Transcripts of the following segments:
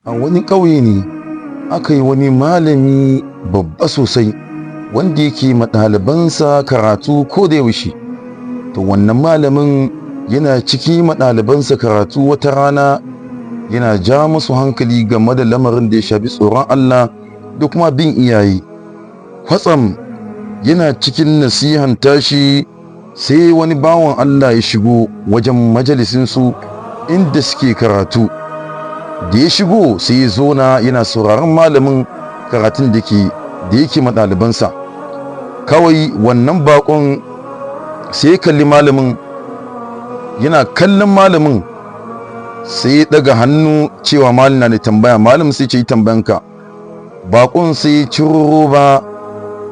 A wani ƙauye ne aka yi wani malami babba sosai wanda yake ma ɗalibansa karatu ko da yaushe. To wannan malamin yana ciki ma ɗalibansa karatu wata rana yana ja musu hankali game da lamarin da ya shafi tsoron Allah da kuma bin iyaye. Kwatsam yana cikin nasihan tashi sai wani bawan Allah ya shigo wajen majalisinsu inda suke karatu. Da ya shigo sai ya zauna yana sauraron malamin karatun da yake ma ɗalibansa. Kawai wannan baƙon sai ya kalli malamin, yana kallon malamin sai ya ɗaga hannu cewa malam na da tambaya. Malamin sai ce yi tambayanka. Baƙon sai ya ciro roba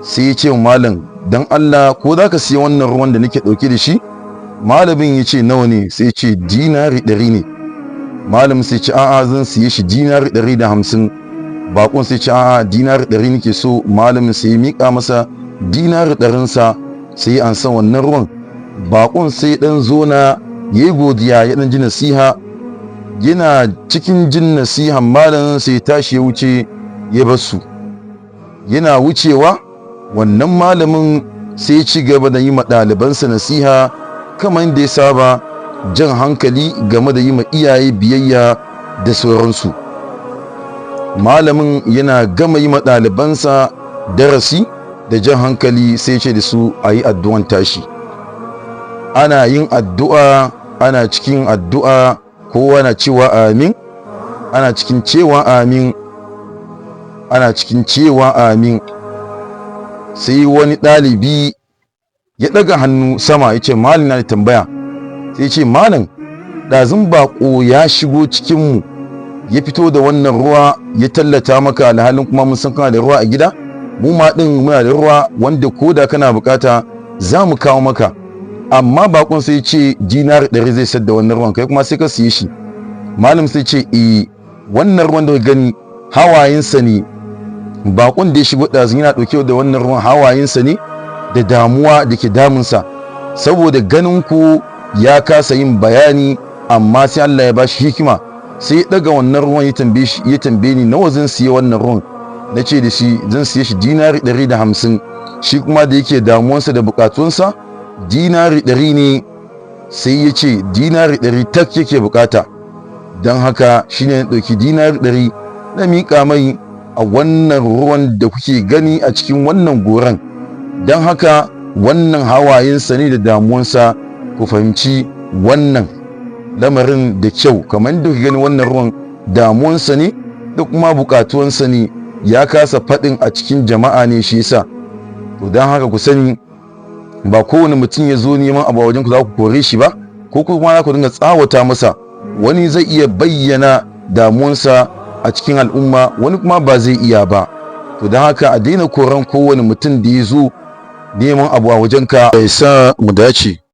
sai ya ce wa malam, don Allah ko za ka siya wannan ruwan da nake ɗauke da shi? Malamin ya ce nawa ne? Sai ya ce dinari 100 ne. Malamin sai ce a'a zan siye shi dinari 150. Baƙon sai ce a'a dinari 100 nake so. Malamin sai ya miƙa masa dinari 100 sai ya ansa wannan ruwan. Baƙon sai ɗan zona ya yi godiya ya ɗan ji nasiha. Yana cikin jin nasihan malamin sai ya tashi ya wuce ya bar su. Yana wucewa wannan malamin sai ya ci gaba da yi ma ɗalibansa nasiha kamar yadda ya saba, jan hankali game da yi ma iyaye biyayya da sauransu. Malamin yana gama yi ma ɗalibansa darasi da jan hankali sai ce da su a yi addu'an tashi. Ana yin addu'a, ana cikin addu'a, kowa na cewa amin, ana cikin cewa amin, ana cikin cewa amin. Sai wani ɗalibi ya ɗaga hannu sama ya ce malam na da tambaya. Sai ce malam, ɗazun baƙo ya shigo cikinmu ya fito da wannan ruwa ya tallata maka, alhalin kuma mun san kana da ruwa a gida, mu ma ɗin muna da ruwa wanda ko da kana bukata za mu kawo maka. Amma baƙon sai ce dinari 100 zai sayar da wannan ruwan, kai kuma sai ka siye shi. Malam sai ce wannan ruwan da gani hawayensa ne. Baƙon da ya shigo ɗazun yana ɗauke da wannan ruwan hawayensa ne da damuwa da ke damunsa, saboda ganin ku ya kasa yin bayani, amma sai Allah ya bashi hikima sai ya daga wannan ruwan ya tambaye ni nawa zan siya wannan ruwan. Na ce da shi zan siye shi dinari 150. Shi kuma da yake damuwansa da bukatunsa dinari 100 ne, sai ya ce dinari 100 tak yake bukata. Don haka shine na ɗauki dinari 100 na miƙa mai a wannan ruwan da kuke gani a cikin wannan goran. Don haka wannan hawayensa ne da damuwansa. Ku fahimci wannan lamarin da kyau, kamar da ku gani wannan ruwan damuwansa ne da kuma bukatuwansa ne, ya kasa faɗin a cikin jama'a ne shi yasa. To don haka ku sani ba kowane mutum ya zo neman abu a wajen ku za ku kore shi ba, ko kuma za ku dinga tsawata masa. Wani zai iya bayyana damuwansa a cikin al'umma, wani kuma ba zai iya ba. To don haka a daina koran kowane mutum da ya zo neman abu a wajenka. Ya sa mu dace.